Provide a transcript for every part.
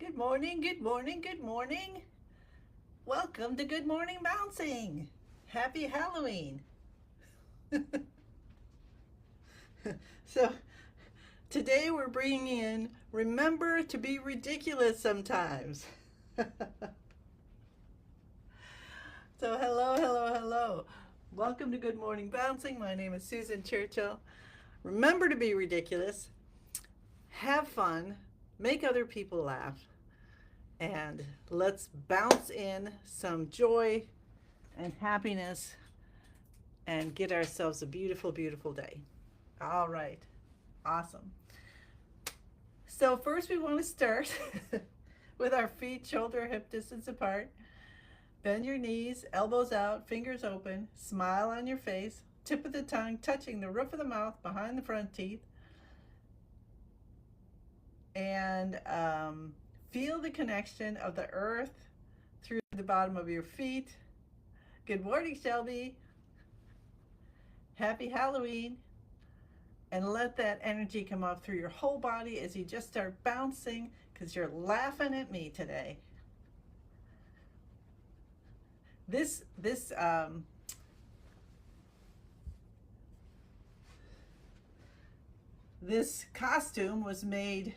Good morning, good morning, good morning. Welcome to Good Morning Bouncing. Happy Halloween. So, today we're bringing in Remember to be Ridiculous Sometimes. So, hello, hello, hello. Welcome to Good Morning Bouncing. My name is Susan Churchill. Remember to be ridiculous, have fun, make other people laugh, and let's bounce in some joy and happiness and get ourselves a beautiful, beautiful day. All right. Awesome. So, first, we want to start with our feet shoulder hip distance apart. Bend your knees, elbows out, fingers open, smile on your face, tip of the tongue touching the roof of the mouth behind the front teeth, and feel the connection of the earth through the bottom of your feet. Good morning, Shelby. Happy Halloween. And let that energy come up through your whole body as you just start bouncing because you're laughing at me today. This costume was made,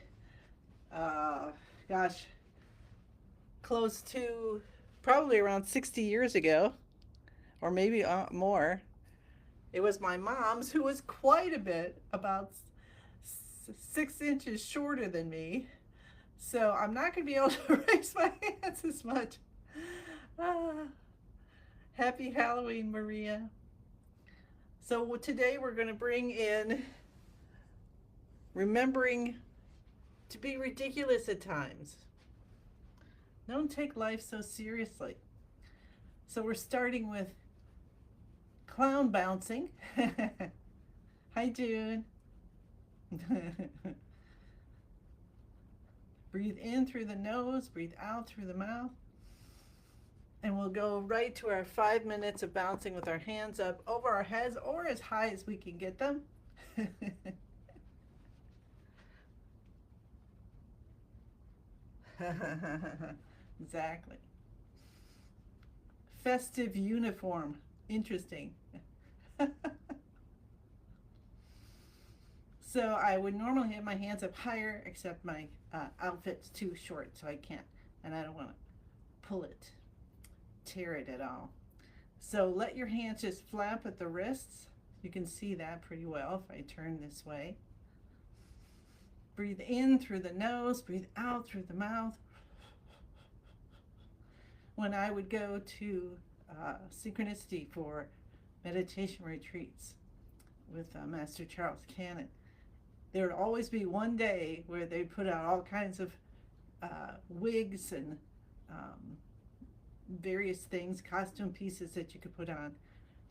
gosh, close to probably around 60 years ago, or maybe more. It was my mom's, who was quite a bit, about 6 inches shorter than me. So I'm not going to be able to raise my hands as much. Ah, happy Halloween, Maria. So today we're going to bring in remembering to be ridiculous at times. Don't take life so seriously. So we're starting with clown bouncing. Hi, June. Breathe in through the nose, breathe out through the mouth. And we'll go right to our 5 minutes of bouncing with our hands up over our heads or as high as we can get them. Exactly. Festive uniform. Interesting. So I would normally have my hands up higher, except my outfit's too short, so I can't. And I don't want to pull it, tear it at all. So let your hands just flap at the wrists. You can see that pretty well if I turn this way. Breathe in through the nose, breathe out through the mouth. When I would go to Synchronicity for meditation retreats with Master Charles Cannon, there would always be one day where they put out all kinds of wigs and various things, costume pieces that you could put on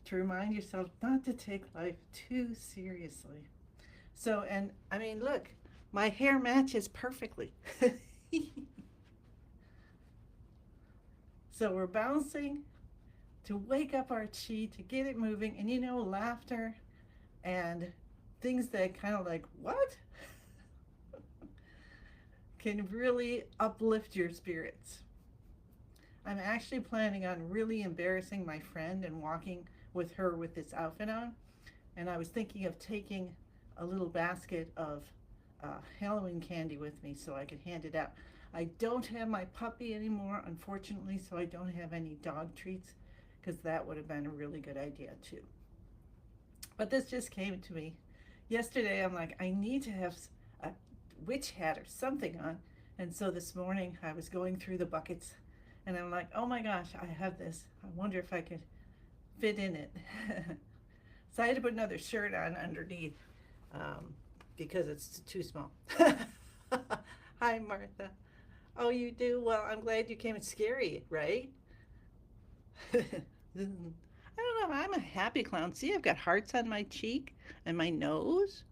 to remind yourself not to take life too seriously. So, and I mean, look, my hair matches perfectly. So we're bouncing to wake up our chi, to get it moving, and laughter and things that kind of like, what? Can really uplift your spirits. I'm actually planning on really embarrassing my friend and walking with her with this outfit on. And I was thinking of taking a little basket of Halloween candy with me so I could hand it out. I don't have my puppy anymore, unfortunately, so I don't have any dog treats, because that would have been a really good idea too. But this just came to me yesterday. I'm like, I need to have a witch hat or something on. And so this morning I was going through the buckets and I'm like, oh my gosh, I have this. I wonder if I could fit in it. So I had to put another shirt on underneath because it's too small. Hi, Martha. Oh, you do? Well, I'm glad you came. It's scary, right? I don't know. I'm a happy clown. See, I've got hearts on my cheek and my nose.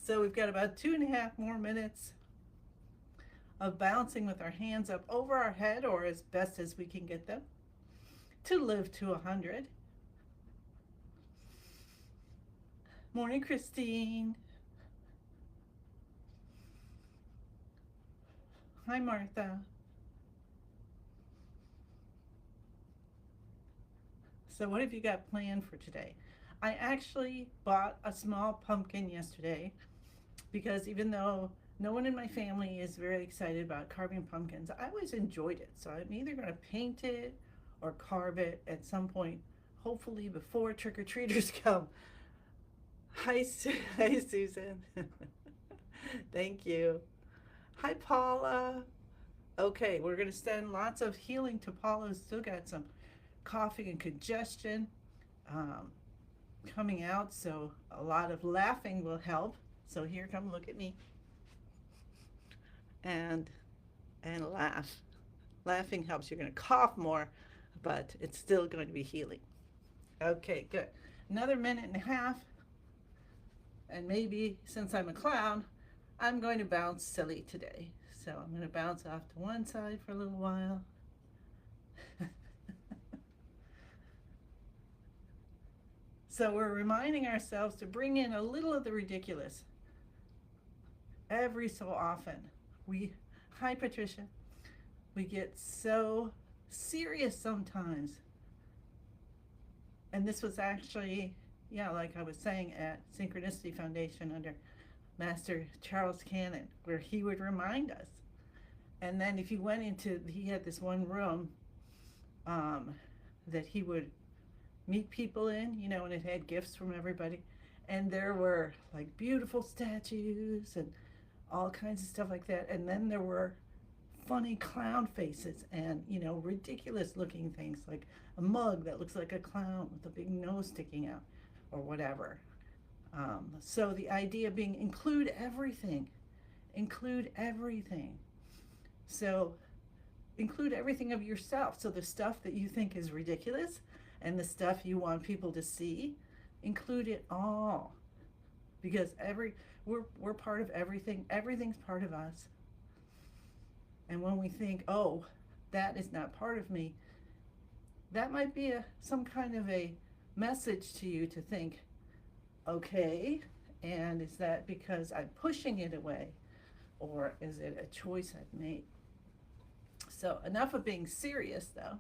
So we've got about 2.5 more minutes of bouncing with our hands up over our head or as best as we can get them to live to 100. Morning, Christine. Hi, Martha. So what have you got planned for today? I actually bought a small pumpkin yesterday because even though no one in my family is very excited about carving pumpkins, I always enjoyed it. So I'm either going to paint it or carve it at some point, hopefully before trick-or-treaters come. Hi, hi, Susan. Thank you. Hi, Paula. Okay, we're going to send lots of healing to Paula, who's still got some coughing and congestion um, coming out, so a lot of laughing will help. So here, come look at me and laugh. Laughing helps. You're going to cough more, but it's still going to be healing. Okay, good. Another minute and a half, and maybe since I'm a clown, I'm going to bounce silly today. So I'm going to bounce off to one side for a little while. So we're reminding ourselves to bring in a little of the ridiculous every so often. We, hi Patricia, we get so serious sometimes. And this was actually, yeah, like I was saying at Synchronicity Foundation under Master Charles Cannon, where he would remind us. And then if you went into, he had this one room um, that he would meet people in, you know, and it had gifts from everybody. And there were like beautiful statues and all kinds of stuff like that. And then there were funny clown faces and, you know, ridiculous looking things like a mug that looks like a clown with a big nose sticking out or whatever. So the idea being include everything. So include everything of yourself. So the stuff that you think is ridiculous and the stuff you want people to see, include it all. Because we're part of everything. Everything's part of us. And when we think, oh, that is not part of me, that might be some kind of a message to you to think, okay, and is that because I'm pushing it away? Or is it a choice I've made? So enough of being serious, though.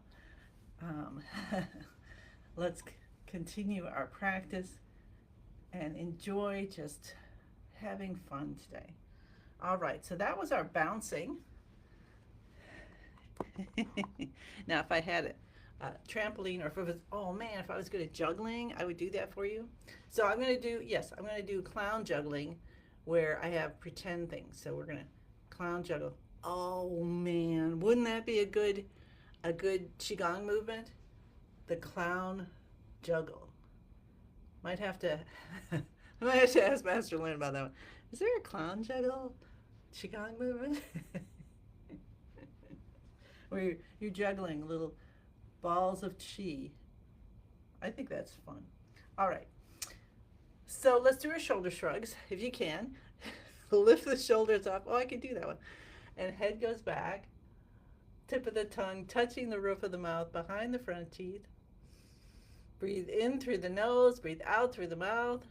Um, let's continue our practice and enjoy just having fun today. All right, so that was our bouncing. Now, if I had a trampoline, or if it was, oh man, if I was good at juggling, I would do that for you. So I'm going to do, yes, I'm going to do clown juggling where I have pretend things. So we're going to clown juggle. Oh man, wouldn't that be a good qigong movement? The clown juggle. Might have to I might have to ask Master Lin about that one. Is there a clown juggle qigong movement? Where you're juggling little balls of chi. I think that's fun. All right. So let's do our shoulder shrugs if you can. Lift the shoulders up. Oh, I can do that one. And head goes back. Tip of the tongue touching the roof of the mouth behind the front teeth. Breathe in through the nose, breathe out through the mouth.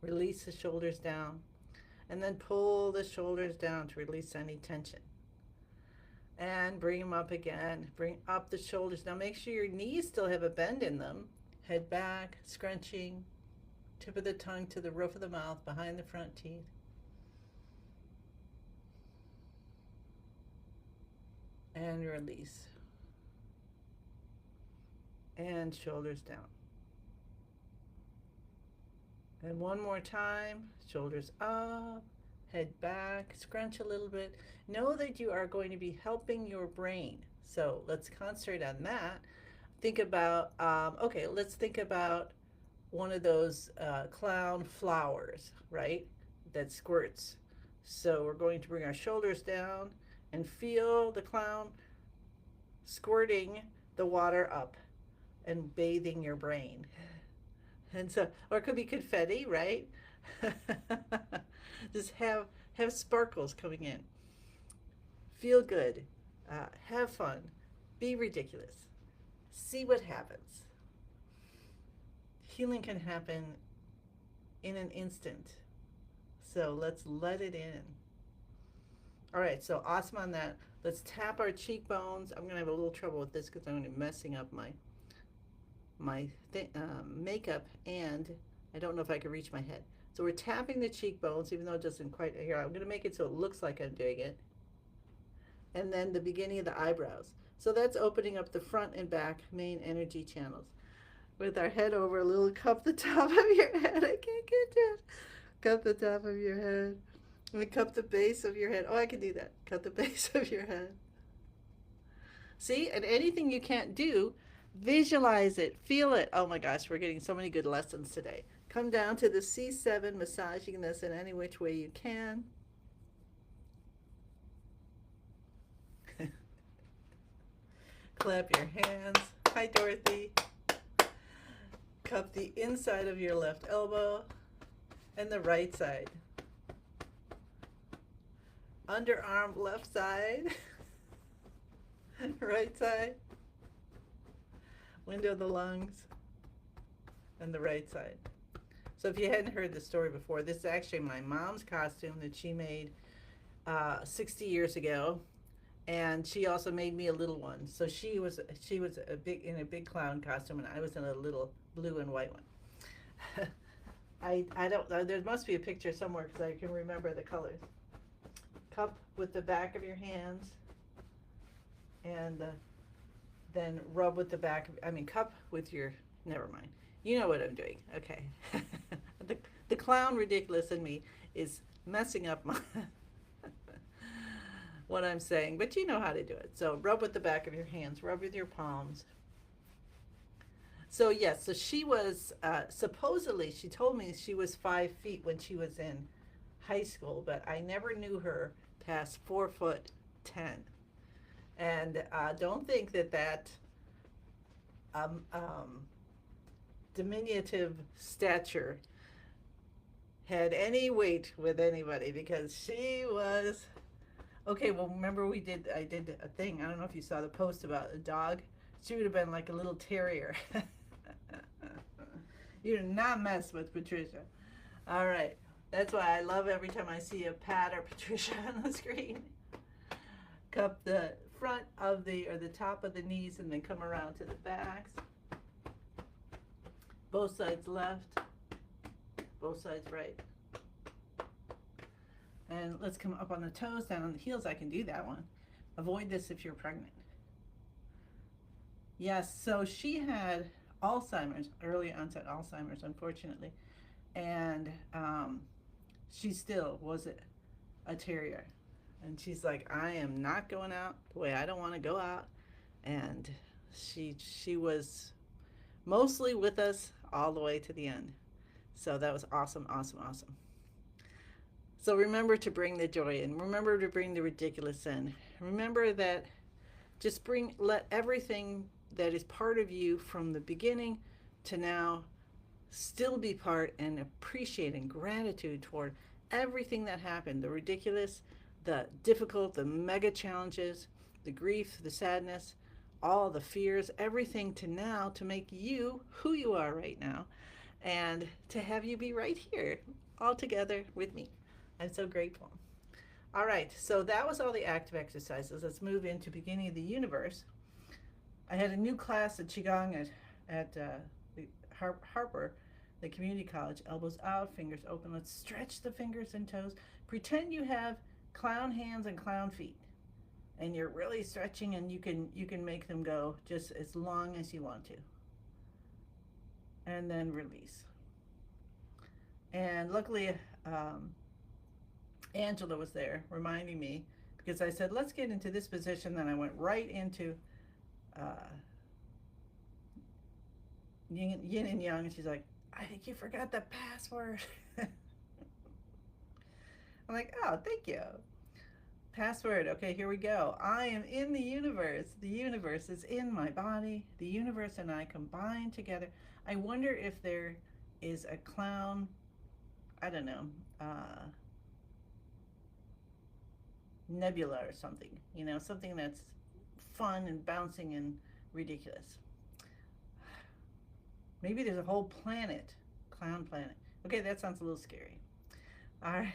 Release the shoulders down. And then pull the shoulders down to release any tension. And bring them up again. Bring up the shoulders. Now make sure your knees still have a bend in them. Head back, scrunching. Tip of the tongue to the roof of the mouth, behind the front teeth. And release. And shoulders down. And one more time, shoulders up, head back, scrunch a little bit. Know that you are going to be helping your brain. So let's concentrate on that. Think about, okay, let's think about one of those clown flowers, right? That squirts. So we're going to bring our shoulders down and feel the clown squirting the water up and bathing your brain. And so, or it could be confetti, right? Just have sparkles coming in. Feel good. Have fun. Be ridiculous. See what happens. Healing can happen in an instant So let's let it in. All right, so awesome on that. Let's tap our cheekbones. I'm gonna have a little trouble with this because I'm gonna be messing up my makeup, and I don't know if I can reach my head. So we're tapping the cheekbones, even though it doesn't quite. Here, I'm gonna make it so it looks like I'm doing it, and then the beginning of the eyebrows. So that's opening up the front and back main energy channels. With our head over a little, cup the top of your head. I can't get to it. Cup the top of your head. And cup the base of your head. Oh, I can do that. Cut the base of your head. See, and anything you can't do, visualize it, feel it. Oh my gosh, we're getting so many good lessons today. Come down to the C7, massaging this in any which way you can. Clap your hands. Hi, Dorothy. Cup the inside of your left elbow and the right side. Underarm, left side. Right side. Window of the lungs. And the right side. So if you hadn't heard the story before, this is actually my mom's costume that she made 60 years ago. And she also made me a little one. So she was in a big clown costume, and I was in a little blue and white one. I don't know. There must be a picture somewhere because I can remember the colors. Cup with the back of your hands, and then rub with the back. Cup with your. Never mind. You know what I'm doing. Okay. the clown ridiculous in me is messing up my what I'm saying, but you know how to do it. So rub with the back of your hands. Rub with your palms. So yes, so she was supposedly, she told me she was 5 feet when she was in high school, but I never knew her past 4'10". And don't think that diminutive stature had any weight with anybody, because she was okay. Well, remember I did a thing. I don't know if you saw the post about a dog. She would have been like a little terrier. You do not mess with Patricia. All right. That's why I love every time I see a Pat or Patricia on the screen. Cup the front of or the top of the knees, and then come around to the backs. Both sides left, both sides right. And let's come up on the toes, down on the heels. I can do that one. Avoid this if you're pregnant. Yes, so she had Alzheimer's, early onset Alzheimer's, unfortunately. And she still was a terrier. And she's like, I am not going out the way I don't want to go out. And she was mostly with us all the way to the end. So that was awesome, awesome, awesome. So remember to bring the joy in. Remember to bring the ridiculous in. Remember that let everything that is part of you from the beginning to now still be part, and appreciating gratitude toward everything that happened, the ridiculous, the difficult, the mega challenges, the grief, the sadness, all the fears, everything to now to make you who you are right now, and to have you be right here all together with me. I'm so grateful. All right, so that was all the active exercises. Let's move into beginning of the universe. I had a new class at Qigong at the Harper, the community college. Elbows out, fingers open. Let's stretch the fingers and toes. Pretend you have clown hands and clown feet, and you're really stretching, and you can make them go just as long as you want to. And then release. And luckily, Angela was there reminding me, because I said, let's get into this position. Then I went right into yin and yang, and she's like, I think you forgot the password. I'm like, oh, thank you. Password. Okay, here we go. I am in the universe. The universe is in my body. The universe and I combine together. I wonder if there is a clown, I don't know, nebula or something, something that's fun and bouncing and ridiculous. Maybe there's a whole planet, clown planet. Okay, that sounds a little scary. All right.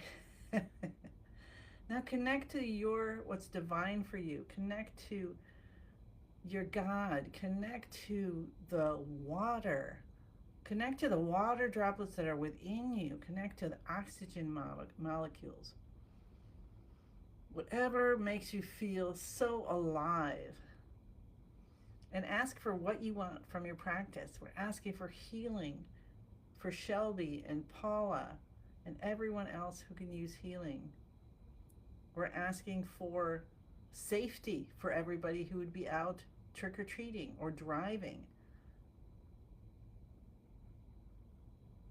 Now connect to your what's divine for you. Connect to your God. Connect to the water. Connect to the water droplets that are within you. Connect to the oxygen molecules. Whatever makes you feel so alive. And ask for what you want from your practice. We're asking for healing for Shelby and Paula and everyone else who can use healing. We're asking for safety for everybody who would be out trick or treating or driving.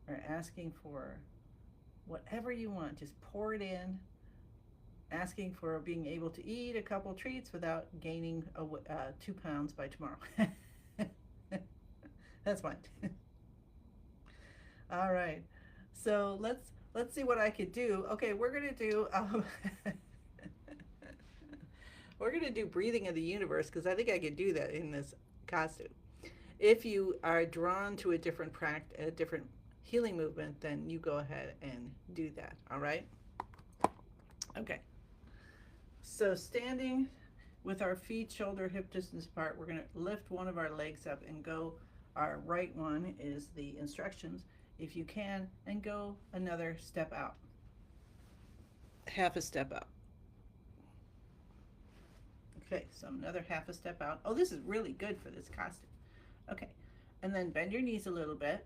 We're asking for whatever you want, just pour it in. Asking for being able to eat a couple treats without gaining 2 pounds by tomorrow. That's fine. All right. So let's see what I could do. Okay, we're gonna do we're gonna do breathing of the universe because I think I could do that in this costume. If you are drawn to a different healing movement, then you go ahead and do that. All right. Okay. So standing with our feet shoulder hip distance apart, we're going to lift one of our legs up and go. Our right one is the instructions, if you can, and go another step out, half a step out. Okay, so another half a step out. Oh, this is really good for this costume. Okay, and then bend your knees a little bit.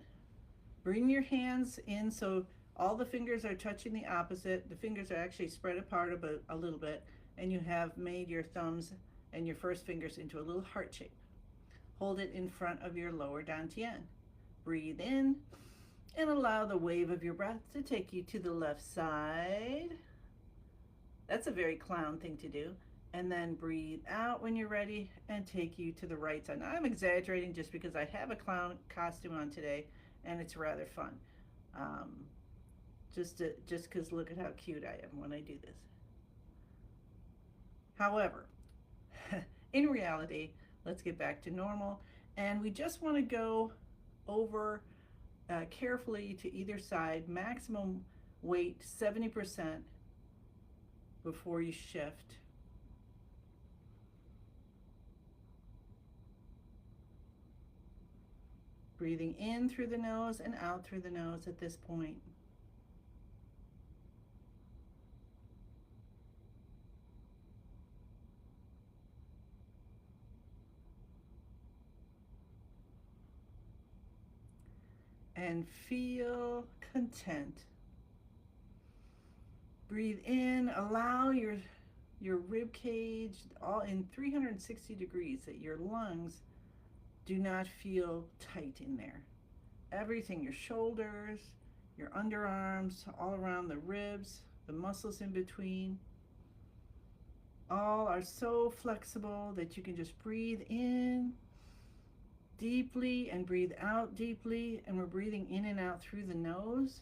Bring your hands in so all the fingers are touching the opposite. The fingers are actually spread apart a little bit, and you have made your thumbs and your first fingers into a little heart shape. Hold it in front of your lower dantian. Breathe in and allow the wave of your breath to take you to the left side. That's a very clown thing to do. And then breathe out when you're ready and take you to the right side. Now I'm exaggerating just because I have a clown costume on today and it's rather fun. Just because look at how cute I am when I do this. However, in reality, let's get back to normal. And we just want to go over carefully to either side, maximum weight 70% before you shift. Breathing in through the nose and out through the nose at this point. And feel content. Breathe in, allow your rib cage all in 360 degrees, that your lungs do not feel tight in there. Everything, your shoulders, your underarms, all around the ribs, the muscles in between, all are so flexible that you can just breathe in deeply and breathe out deeply. And we're breathing in and out through the nose.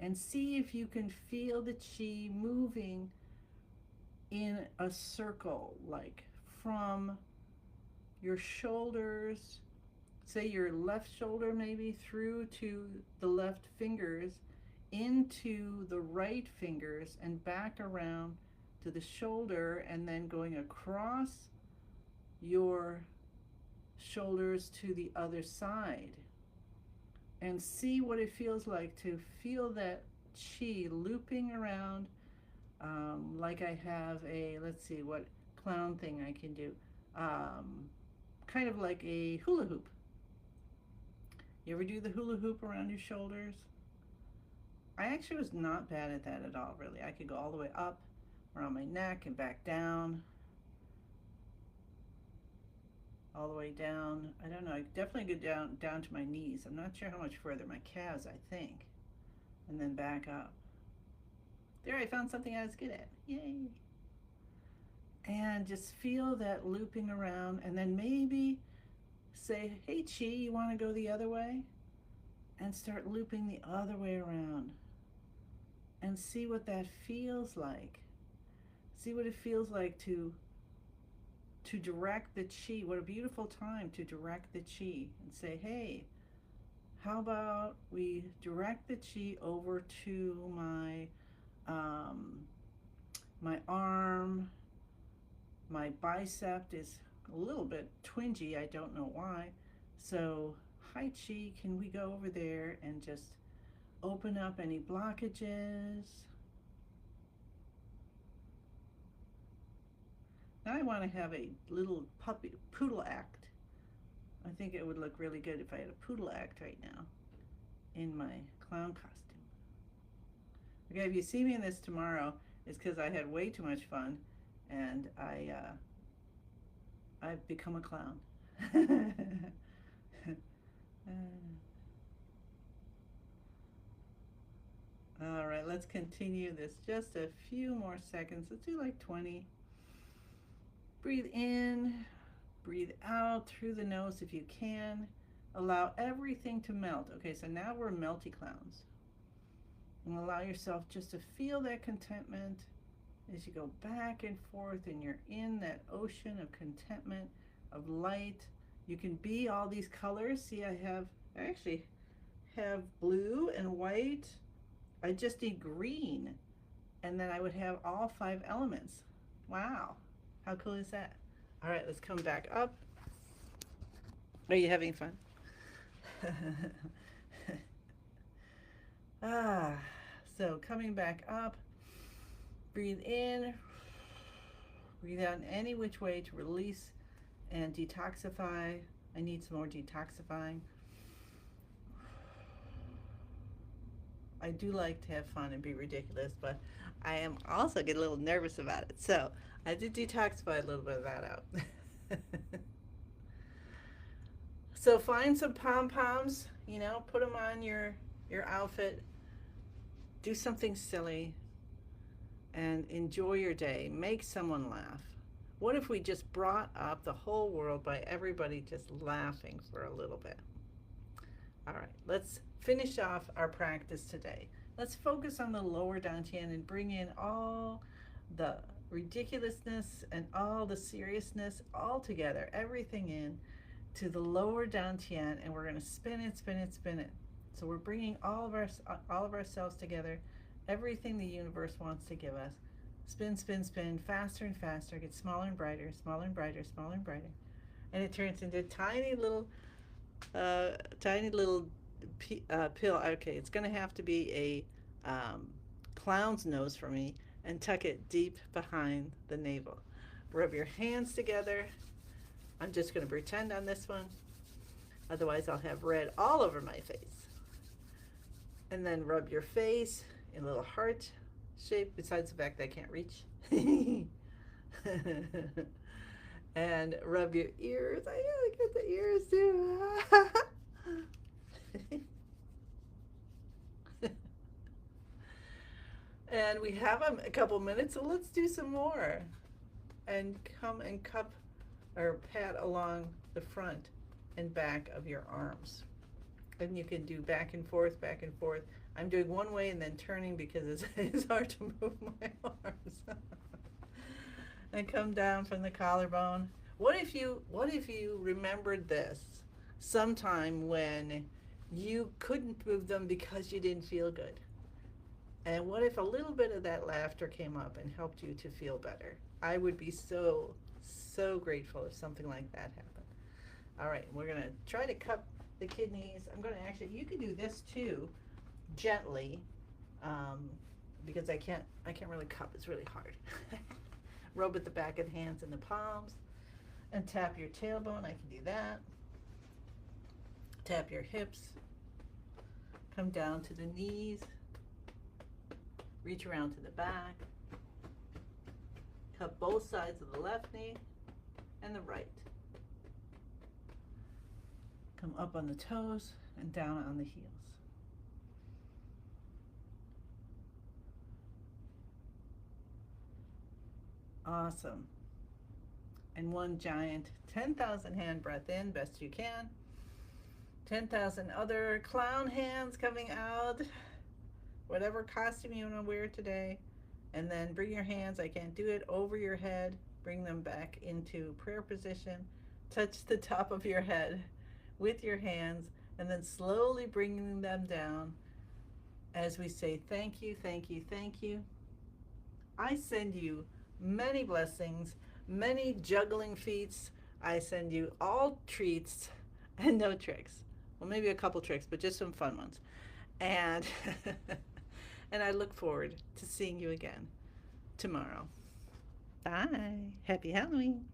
And see if you can feel the chi moving in a circle, like from your shoulders, say your left shoulder maybe, through to the left fingers, into the right fingers, and back around to the shoulder, and then going across your shoulders to the other side. And see what it feels like to feel that chi looping around, like I have a, let's see what clown thing I can do, kind of like a hula hoop. You ever do the hula hoop around your shoulders? I actually was not bad at that at all, really. I could go all the way up around my neck and back down, all the way down. I don't know, I definitely go down to my knees. I'm not sure how much further, my calves, I think, and then back up. There, I found something I was good at. Yay! And just feel that looping around, and then maybe say, hey chi, you want to go the other way? And start looping the other way around. And see what that feels like. See what it feels like to to direct the chi. What a beautiful time to direct the chi and say, hey, how about we direct the chi over to um, my arm. My bicep is a little bit twingy. I don't know why. So, hi chi, can we go over there and just open up any blockages? Now I want to have a little puppy poodle act. I think it would look really good if I had a poodle act right now in my clown costume. Okay, if you see me in this tomorrow, it's because I had way too much fun and I've become a clown. All right, let's continue this just a few more seconds. Let's do like 20. Breathe in, breathe out through the nose if you can. Allow everything to melt. Okay, so now we're melty clowns. And allow yourself just to feel that contentment as you go back and forth and you're in that ocean of contentment, of light. You can be all these colors. See, I actually have blue and white. I just need green. And then I would have all 5 elements. Wow. How cool is that? All right, let's come back up. Are you having fun? So coming back up, breathe in, breathe out in any which way to release and detoxify. I need some more detoxifying. I do like to have fun and be ridiculous, but I am also get a little nervous about it. So I did detoxify a little bit of that out. So find some pom-poms, put them on your outfit. Do something silly and enjoy your day. Make someone laugh. What if we just brought up the whole world by everybody just laughing for a little bit? All right, let's finish off our practice today. Let's focus on the lower dantian and bring in all the ridiculousness and all the seriousness all together, everything in to the lower dantian, and we're going to spin it, spin it, spin it. So we're bringing all of ourselves together, everything the universe wants to give us. Spin, spin, spin, faster and faster. Get smaller and brighter, smaller and brighter, smaller and brighter, and it turns into tiny little pill. Okay, it's going to have to be a clown's nose for me, and tuck it deep behind the navel. Rub your hands together. I'm just going to pretend on this one. Otherwise, I'll have red all over my face. And then rub your face in a little heart shape, besides the fact that I can't reach. And rub your ears. I gotta get the ears too. And we have a couple minutes, so let's do some more. And come and cup or pat along the front and back of your arms. And you can do back and forth, back and forth. I'm doing one way and then turning because it's hard to move my arms. And come down from the collarbone. What if you remembered this sometime when you couldn't move them because you didn't feel good? And what if a little bit of that laughter came up and helped you to feel better? I would be so grateful if something like that happened. All right, we're gonna try to cup the kidneys. I'm gonna actually, you can do this too, gently, because I can't really cup. It's really hard. Rub at the back of the hands and the palms, and tap your tailbone. I can do that. Tap your hips. Come down to the knees. Reach around to the back. Cup both sides of the left knee and the right. Come up on the toes and down on the heels. Awesome. And one giant 10,000 hand breath in, best you can. 10,000 other clown hands coming out. Whatever costume you want to wear today. And then bring your hands, I can't do it, over your head. Bring them back into prayer position. Touch the top of your head with your hands, and then slowly bringing them down as we say, thank you, thank you, thank you. I send you many blessings, many juggling feats. I send you all treats and no tricks. Well, maybe a couple tricks, but just some fun ones. And and I look forward to seeing you again tomorrow. Bye. Happy Halloween.